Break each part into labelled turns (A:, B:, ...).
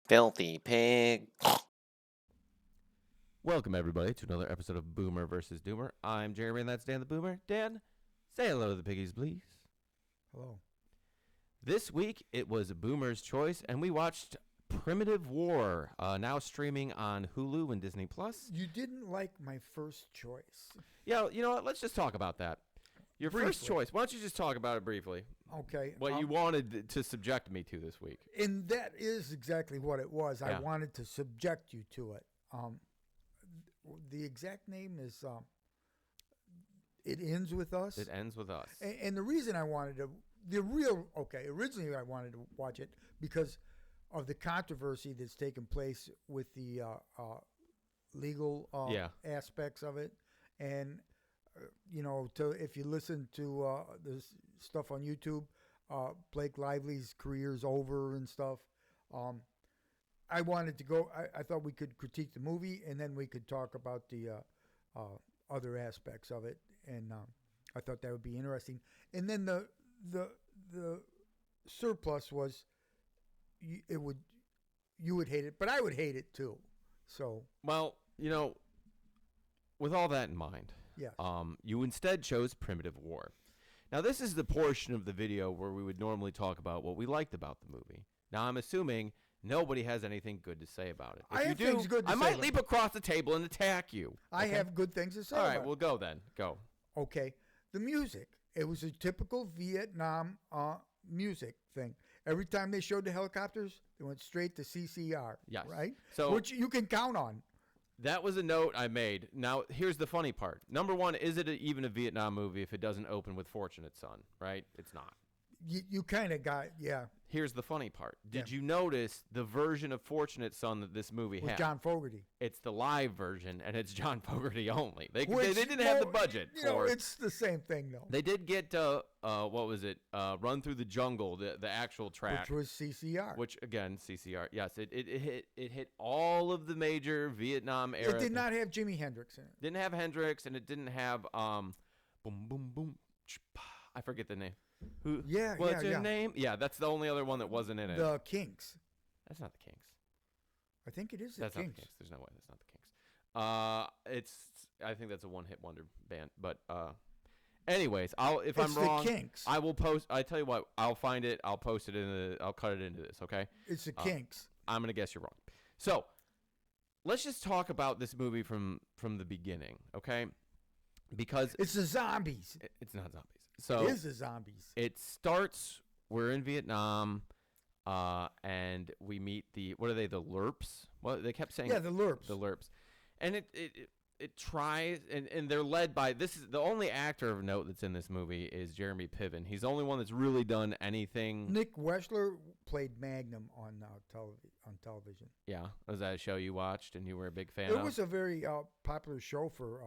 A: Filthy pig.
B: Welcome, everybody, to another episode of Boomer vs. Doomer. I'm Jeremy, and that's Dan the Boomer. Dan, say hello to the piggies, please.
C: Hello.
B: This week, it was Boomer's Choice, and we watched Primitive War, now streaming on Hulu and Disney+.
C: You didn't like my first choice.
B: Yeah, you know what? Let's just talk about that. Your first
C: Briefly.
B: choice. Why don't you just talk about it briefly?
C: Okay.
B: What you wanted to subject me to this week.
C: And that is exactly what it was.
B: Yeah.
C: I wanted to subject you to it. The exact name is It Ends With Us.
B: It Ends With Us.
C: And the reason I wanted to, originally I wanted to watch it because of the controversy that's taken place with the legal aspects of it. And, if you listen to the stuff on YouTube, Blake Lively's career's over and stuff. I wanted to go, I thought we could critique the movie and then we could talk about the other aspects of it. And I thought that would be interesting. And then the surplus was you would hate it, but I would hate it too. So,
B: well, with all that in mind,
C: yes.
B: You instead chose Primitive War. Now, this is the portion of the video where we would normally talk about what we liked about the movie. Now, I'm assuming nobody has anything good to say about it. If
C: I
B: you
C: have
B: do,
C: things good to
B: I
C: say
B: might
C: about
B: leap across the table and attack you.
C: I
B: okay?
C: have good things to say
B: All
C: about
B: right,
C: it.
B: well, go then. Go.
C: Okay. The music. It was a typical Vietnam music thing. Every time they showed the helicopters, they went straight to CCR.
B: Yes.
C: Right?
B: So
C: which you can count on.
B: That was a note I made. Now, here's the funny part. Number one, is it even a Vietnam movie if it doesn't open with Fortunate Son, right? It's not.
C: You kind of got, yeah.
B: Here's the funny part. Did you notice the version of Fortunate Son that this movie
C: With
B: had?
C: John Fogerty.
B: It's the live version, and it's John Fogerty only. They didn't have the budget for it.
C: It's the same thing, though.
B: They did get, what was it? Run Through the Jungle, the actual track.
C: Which was CCR.
B: Which, again, CCR. Yes, it hit all of the major Vietnam era.
C: It did not have Jimi Hendrix in it.
B: Didn't have Hendrix, and it didn't have, boom, boom, boom. I forget the name. Who? What's your name? Yeah, that's the only other one that wasn't in it.
C: The Kinks.
B: That's not the Kinks.
C: I think it is the
B: That's
C: Kinks.
B: not the Kinks. There's no way that's not the Kinks. I think that's a one-hit wonder band. But anyways, if I'm wrong,
C: the Kinks.
B: I will post. I tell you what, I'll find it. I'll post it I'll cut it into this. Okay.
C: It's the Kinks.
B: I'm gonna guess you're wrong. So let's just talk about this movie from the beginning, okay? Because
C: it's the zombies.
B: It's not zombies. So
C: it is the zombies.
B: It starts. We're in Vietnam, and we meet what are they? The Lurps. Well, they kept saying.
C: Yeah, the Lurps.
B: The Lurps, and it tries, and they're led by. This is the only actor of note that's in this movie is Jeremy Piven. He's the only one that's really done anything.
C: Nick Weschler played Magnum on television.
B: Yeah, was that a show you watched and you were a big fan?
C: It was a very popular show for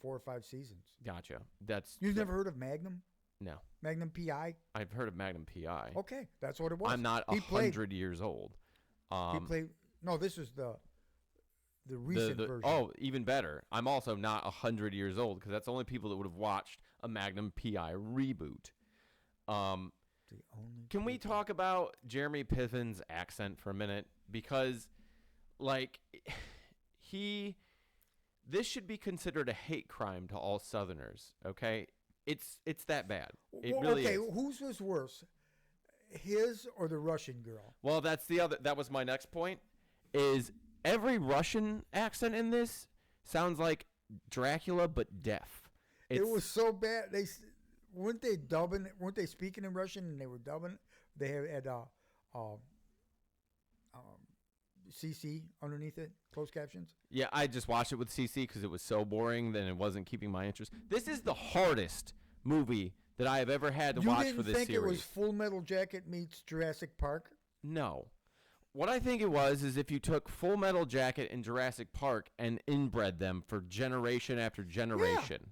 C: 4 or 5 seasons.
B: Gotcha.
C: You've never heard of Magnum?
B: No.
C: Magnum P.I.?
B: I've heard of Magnum P.I.
C: Okay, that's what it was.
B: I'm not 100 years old.
C: He played. No, this is the recent version.
B: Oh, even better. I'm also not 100 years old because that's only people that would have watched a Magnum P.I. reboot. Can we talk about Jeremy Piven's accent for a minute? Because, this should be considered a hate crime to all Southerners, okay? It's that bad. It really is.
C: Okay, whose was worse, his or the Russian girl?
B: Well, that was my next point, is every Russian accent in this sounds like Dracula but deaf.
C: It was so bad. Weren't they speaking in Russian and they were dubbing it? They had CC underneath it, closed captions.
B: Yeah, I just watched it with CC because it was so boring that it wasn't keeping my interest. This is the hardest movie that I have ever had to watch for this series.
C: You didn't think it was Full Metal Jacket meets Jurassic Park?
B: No. What I think it was is if you took Full Metal Jacket and Jurassic Park and inbred them for generation after generation,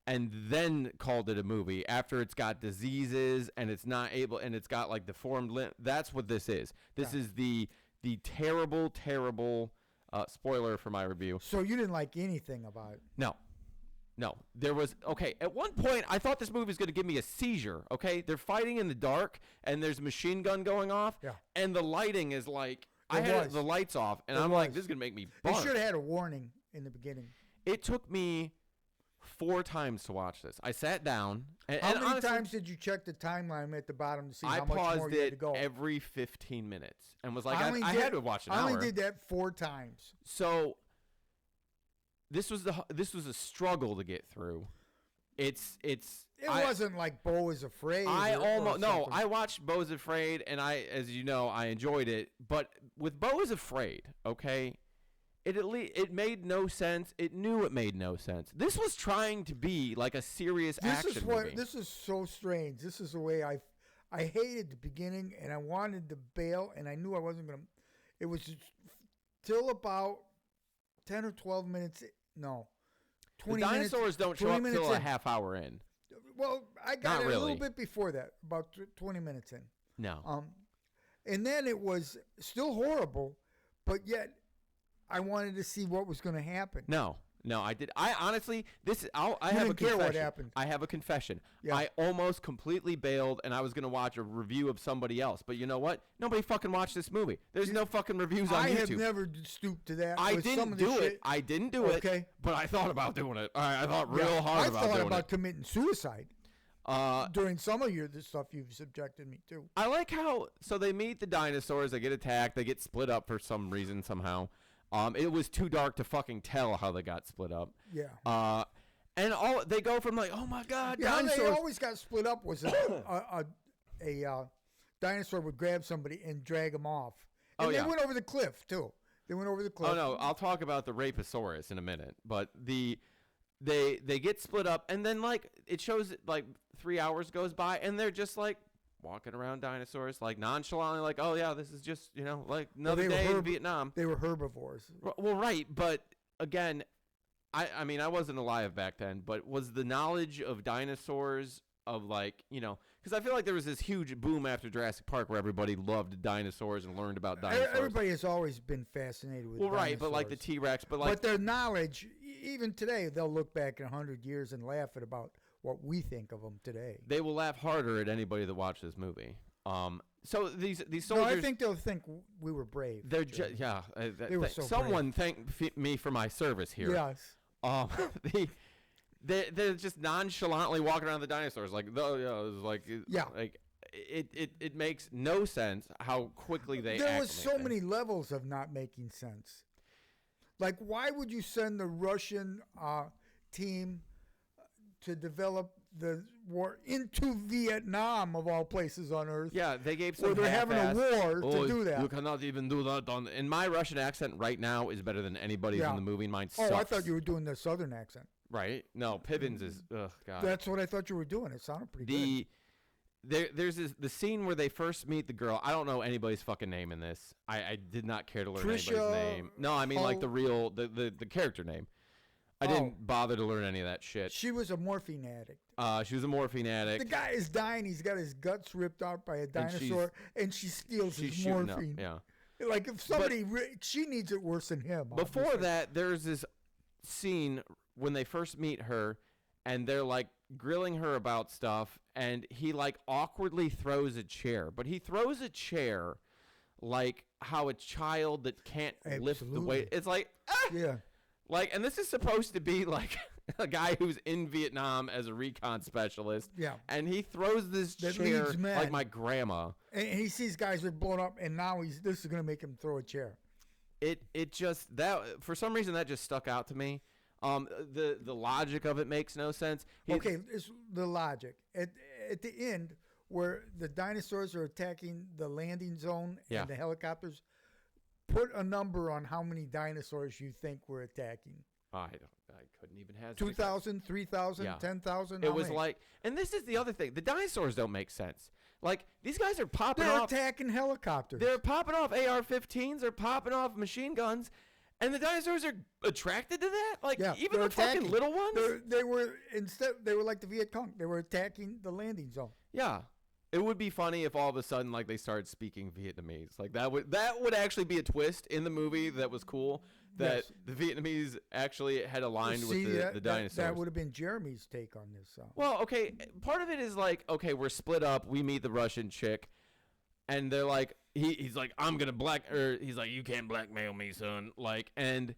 B: and then called it a movie after it's got diseases and it's not able and it's got deformed limb. That's what this is. This is the terrible, terrible spoiler for my review.
C: So you didn't like anything about it?
B: No. There was, at one point, I thought this movie was going to give me a seizure, okay? They're fighting in the dark, and there's a machine gun going off, and the lighting is I had the lights off, and I'm like, this is gonna make me
C: They
B: barf.
C: should have had a warning in the beginning.
B: It took me 4 times to watch this. I sat down.
C: How many times did you check the timeline at the bottom to see how much more you had to go?
B: I paused it every 15 minutes and was like, I had to watch an hour.
C: I only did that 4 times.
B: So this was a struggle to get through. It
C: wasn't like Beau is Afraid.
B: I watched Beau is Afraid, and as you know, I enjoyed it. But with Beau is Afraid, okay, it made no sense. It knew it made no sense. This was trying to be like a serious action movie.
C: This is so strange. This is the way I hated the beginning, and I wanted to bail, and I knew I wasn't gonna. It was till about 10 or 12 minutes. No, 20
B: the dinosaurs
C: minutes,
B: don't show up till a half hour in.
C: Well, I got it a little bit before that, about 20 minutes in.
B: No.
C: And then it was still horrible, but yet I wanted to see what was going to happen.
B: No, I did. I honestly, I have a
C: confession. Care what happened.
B: I have a confession.
C: Yeah.
B: I almost completely bailed, and I was going to watch a review of somebody else. But you know what? Nobody fucking watched this movie. There's no fucking reviews on YouTube.
C: I have never stooped to that.
B: I didn't do it. I didn't do it.
C: Okay.
B: But I thought about doing it. I thought real hard about doing it.
C: I thought about committing suicide. During some of the stuff you've subjected me to.
B: I like how, so they meet the dinosaurs, they get attacked, they get split up for some reason somehow. It was too dark to fucking tell how they got split up.
C: Yeah.
B: And they go from like, oh my God, dinosaurs.
C: How they always got split up was a dinosaur would grab somebody and drag them off. And they went over the cliff too. They went over the cliff.
B: Oh no, I'll talk about the Raposaurus in a minute. But they get split up, and then like it shows like 3 hours goes by, and they're just like walking around dinosaurs, like nonchalantly, like, oh yeah, this is just like another day in Vietnam.
C: They were herbivores.
B: Well, right, but again, I mean I wasn't alive back then, but was the knowledge of dinosaurs of like because I feel like there was this huge boom after Jurassic Park where everybody loved dinosaurs and learned about dinosaurs.
C: Everybody has always been fascinated with dinosaurs.
B: Right, but like the T-Rex, but
C: their knowledge, even today, they'll look back in 100 years and laugh at about what we think of them today.
B: They will laugh harder at anybody that watched this movie. So these soldiers.
C: No, I think they'll think we were brave.
B: They're they were so someone
C: brave.
B: Thank me for my service here.
C: Yes.
B: They're just nonchalantly walking around the dinosaurs like it makes no sense how quickly they.
C: There was so many levels of not making sense. Like, why would you send the Russian team to develop the war into Vietnam, of all places on earth?
B: Yeah, they gave some.
C: Where they're having a war to do that.
B: You cannot even do that. And my Russian accent right now is better than anybody's in the movie. Mine sucks.
C: Oh, I thought you were doing the Southern accent.
B: Right? No, Pibbins is. Ugh, God.
C: That's what I thought you were doing. It sounded pretty good.
B: There's the scene where they first meet the girl. I don't know anybody's fucking name in this. I did not care to learn anybody's name. No, I mean like the real the character name. I didn't bother to learn any of that shit.
C: She was a morphine addict.
B: She was a morphine addict.
C: The guy is dying. He's got his guts ripped out by a dinosaur, and she steals his morphine.
B: Yeah.
C: Like if somebody, she needs it worse than him.
B: Before
C: obviously.
B: that, there's this scene when they first meet her, and they're like grilling her about stuff, and he like awkwardly throws a chair, but he throws a chair like how a child that can't lift the weight. It's like
C: yeah.
B: Like, and this is supposed to be like a guy who's in Vietnam as a recon specialist.
C: Yeah.
B: And he throws this chair like my grandma.
C: And he sees guys that are blown up, and now this is going to make him throw a chair.
B: It just, that for some reason that just stuck out to me. The logic of it makes no sense.
C: Okay, it's the logic. At the end, where the dinosaurs are attacking the landing zone and the helicopters, put a number on how many dinosaurs you think were attacking.
B: I couldn't even have
C: 2,000, 3,000, 10,000.
B: It was like, and this is the other thing. The dinosaurs don't make sense. Like, these guys are popping off.
C: They're attacking helicopters.
B: They're popping off AR-15s. They're popping off machine guns. And the dinosaurs are attracted to that? Like, even the fucking little ones?
C: They were like the Viet Cong. They were attacking the landing zone.
B: Yeah. It would be funny if all of a sudden, like, they started speaking Vietnamese. Like, that would actually be a twist in the movie that was cool. That the Vietnamese actually had aligned with the dinosaurs.
C: That would have been Jeremy's take on this.
B: Well, okay, part of it is like, okay, we're split up. We meet the Russian chick, and they're like, he's like, I'm gonna he's like, you can't blackmail me, son. Like, and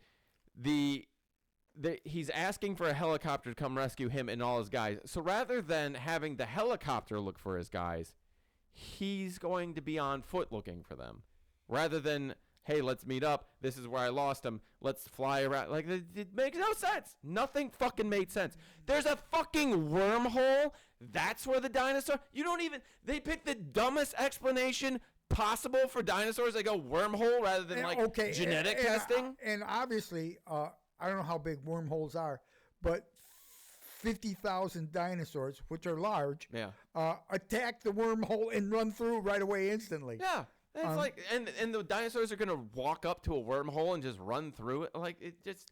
B: he's asking for a helicopter to come rescue him and all his guys. So rather than having the helicopter look for his guys, he's going to be on foot looking for them. Rather than, hey, let's meet up. This is where I lost him. Let's fly around. Like, it makes no sense. Nothing fucking made sense. There's a fucking wormhole. That's where the dinosaur. They pick the dumbest explanation possible for dinosaurs. They go wormhole rather than genetic testing.
C: And obviously, I don't know how big wormholes are, but 50,000 dinosaurs, which are large, attack the wormhole and run through right away instantly.
B: Yeah. It's and the dinosaurs are going to walk up to a wormhole and just run through it. Like, it just,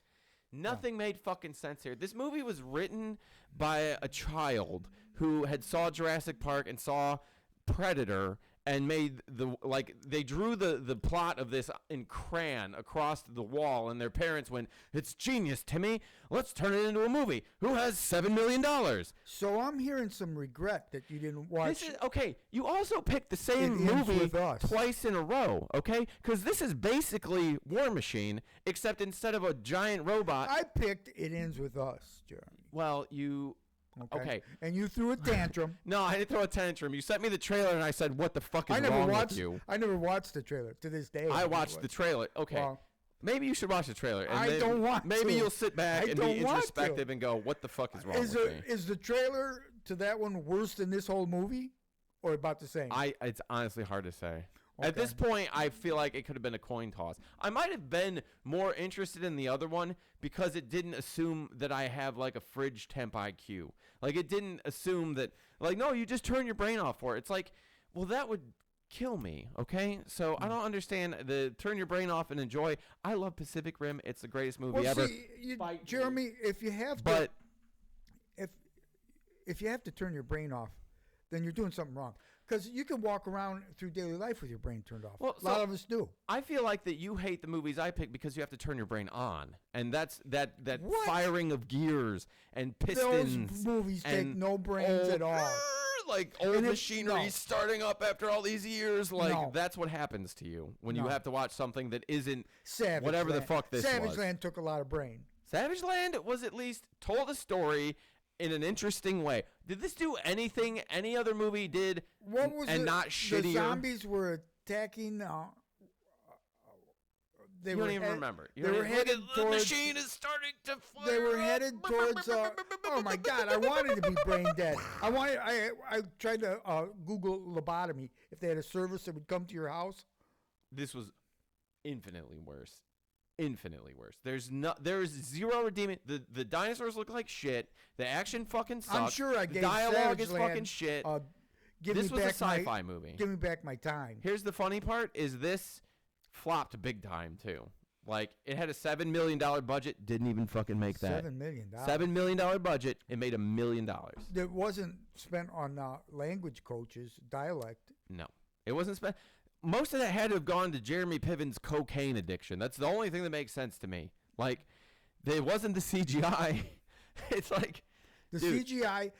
B: nothing made fucking sense here. This movie was written by a child who had saw Jurassic Park and saw Predator and made they drew the plot of this in crayon across the wall, and their parents went, "It's genius, Timmy. Let's turn it into a movie. Who has $7 million?"
C: So I'm hearing some regret that you didn't watch.
B: You also picked the same movie twice in a row, okay? Because this is basically War Machine, except instead of a giant robot.
C: I picked It Ends With Us, Jeremy.
B: Well, you... Okay.
C: And you threw a tantrum.
B: No, I didn't throw a tantrum. You sent me the trailer, and I said, what the fuck is wrong with you?
C: I never watched the trailer to this day.
B: I watched the trailer. Okay.
C: Well,
B: maybe you should watch the trailer. And
C: I don't want to.
B: Maybe you'll sit back and be introspective and go, what the fuck is wrong with me?
C: Is the trailer to that one worse than this whole movie? Or about the same?
B: It's honestly hard to say.
C: Okay.
B: At this point, I feel like it could have been a coin toss. I might have been more interested in the other one because it didn't assume that I have like a fridge temp IQ. Like, it didn't assume that, like, no, you just turn your brain off for it. It's like, well, that would kill me, okay? So I don't understand the turn your brain off and enjoy. I love Pacific Rim. It's the greatest movie ever.
C: See, Jeremy, if you have to turn your brain off, then you're doing something wrong. Because you can walk around through daily life with your brain turned off. Well, a lot of us do.
B: I feel like that you hate the movies I pick because you have to turn your brain on. And that's that firing of gears and pistons.
C: Those movies take no brains at all.
B: Like old machinery starting up after all these years. Like, that's what happens to you when you have to watch something that isn't whatever the fuck this was.
C: Savage Land took a lot of brain.
B: Savage Land was at least told a story in an interesting way. Did this do anything any other movie did not shittier?
C: The zombies were attacking...
B: you don't even remember.
C: They were headed towards...
B: The machine is starting to flare.
C: They were headed towards... oh, my God. I wanted to be brain dead. I tried to Google lobotomy. If they had a service that would come to your house.
B: This was infinitely worse. Infinitely worse. There's zero redeeming. The dinosaurs look like shit. The action fucking sucks.
C: I'm sure I gave
B: the dialogue
C: Savage
B: is
C: Land,
B: fucking shit.
C: This was
B: a sci-fi movie.
C: Give me back my time.
B: Here's the funny part: is this flopped big time too. Like, it had a $7 million budget, didn't even fucking make that.
C: $7 million.
B: $7 million budget, it made $1 million.
C: It wasn't spent on language coaches, dialect.
B: No, it wasn't spent. Most of that had to have gone to Jeremy Piven's cocaine addiction. That's the only thing that makes sense to me. Like, it wasn't the CGI. It's like
C: the CGI.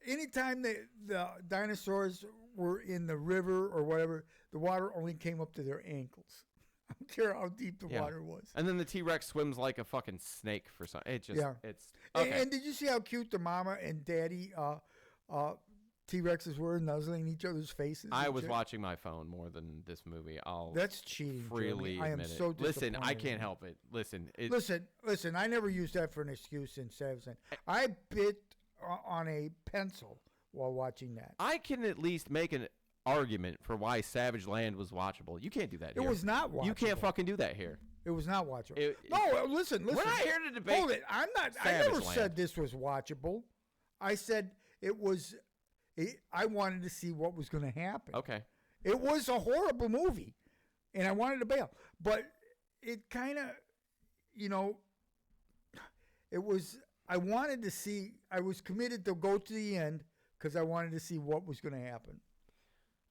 C: Anytime the dinosaurs were in the river or whatever, the water only came up to their ankles. I don't care how deep the water was.
B: And then the T-Rex swims like a fucking snake for some. It's okay.
C: And did you see how cute the mama and daddy T-Rexes were nuzzling each other's faces?
B: I was watching my phone more than this movie.
C: That's cheating.
B: Freely
C: Jeremy. I am so disappointed.
B: Listen, I can't help it.
C: Listen. I never used that for an excuse in Savage Land. I bit on a pencil while watching that.
B: I can at least make an argument for why Savage Land was watchable. You can't do that here.
C: It was not watchable.
B: You can't fucking do that here.
C: It was not watchable. Listen.
B: We're not here to debate.
C: Hold it. I never said this was watchable. I said it was. I wanted to see what was going to happen.
B: Okay.
C: It was a horrible movie, and I wanted to bail. But it kind of, it was. I wanted to see. I was committed to go to the end because I wanted to see what was going to happen.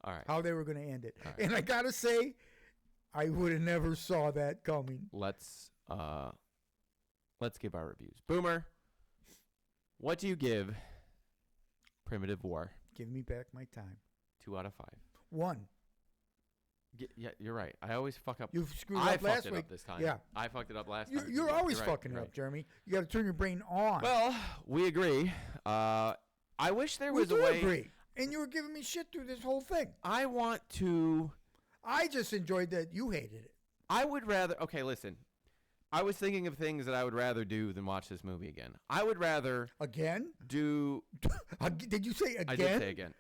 B: All right.
C: How they were going to end it.
B: Right.
C: And I got to say, I would have never saw that coming.
B: Let's give our reviews. Boomer, what do you give Primitive War?
C: Give me back my time.
B: 2 out of 5.
C: 1.
B: Yeah, you're right. I always fuck up.
C: You screwed
B: I
C: up last
B: fucked it
C: week.
B: up this time.
C: Yeah.
B: I fucked it up last time.
C: You're always
B: right,
C: fucking
B: right.
C: up, Jeremy. You got to turn your brain on.
B: Well, we agree. I wish there was a way.
C: Agree. And you were giving me shit through this whole thing.
B: I want to.
C: I just enjoyed that you hated it.
B: I would rather. Okay, listen. I was thinking of things that I would rather do than watch this movie again. I would rather
C: again
B: do.
C: Did you say again?
B: I did say again.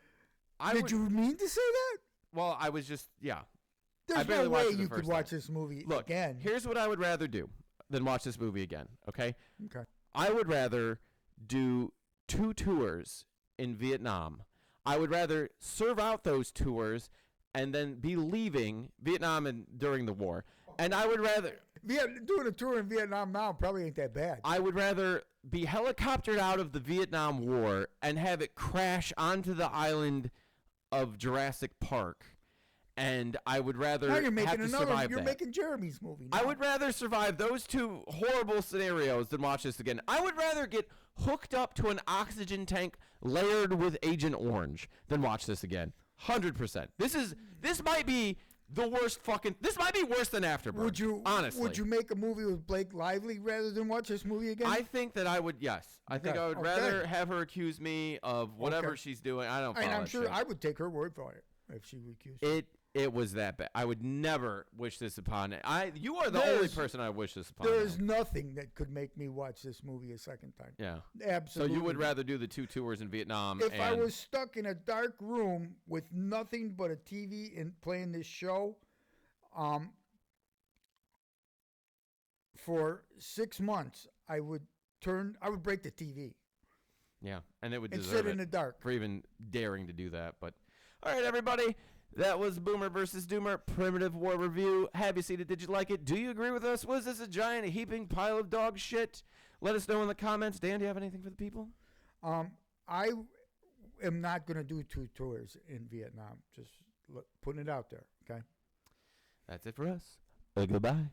C: Did you mean to say that?
B: Well, I was just
C: There's no way you could watch this movie again.
B: Here's what I would rather do than watch this movie again. Okay.
C: Okay.
B: I would rather do 2 tours in Vietnam. I would rather serve out those tours and then be leaving Vietnam during the war. And I would rather
C: doing a tour in Vietnam now probably ain't that bad.
B: I would rather be helicoptered out of the Vietnam War and have it crash onto the island of Jurassic Park. And I would rather
C: now you're making
B: have to survive
C: You're
B: that.
C: making Jeremy's movie now.
B: I would rather survive those 2 horrible scenarios than watch this again. I would rather get hooked up to an oxygen tank layered with Agent Orange than watch this again. 100%. This might be the worst fucking. This might be worse than Afterburn. Honestly,
C: would you make a movie with Blake Lively rather than watch this movie again?
B: I think that I would. Yes, I think I would rather have her accuse me of whatever she's doing. I don't.
C: And I'm sure
B: shit.
C: I would take her word for it if she would accuse me.
B: It was that bad. I would never wish this upon it. You are the only person I wish this upon.
C: There is nothing that could make me watch this movie a second time.
B: Yeah,
C: absolutely.
B: So you would rather do the 2 tours in Vietnam?
C: If I was stuck in a dark room with nothing but a TV and playing this show, for 6 months, I would break the TV.
B: Yeah, and it would
C: and
B: deserve
C: sit in the dark
B: for even daring to do that. But all right, everybody. That was Boomer versus Doomer Primitive War Review. Have you seen it? Did you like it? Do you agree with us? Was this a giant heaping pile of dog shit? Let us know in the comments. Dan, do you have anything for the people?
C: I am not going to do 2 tours in Vietnam. Just putting it out there, okay?
B: That's it for us. Goodbye.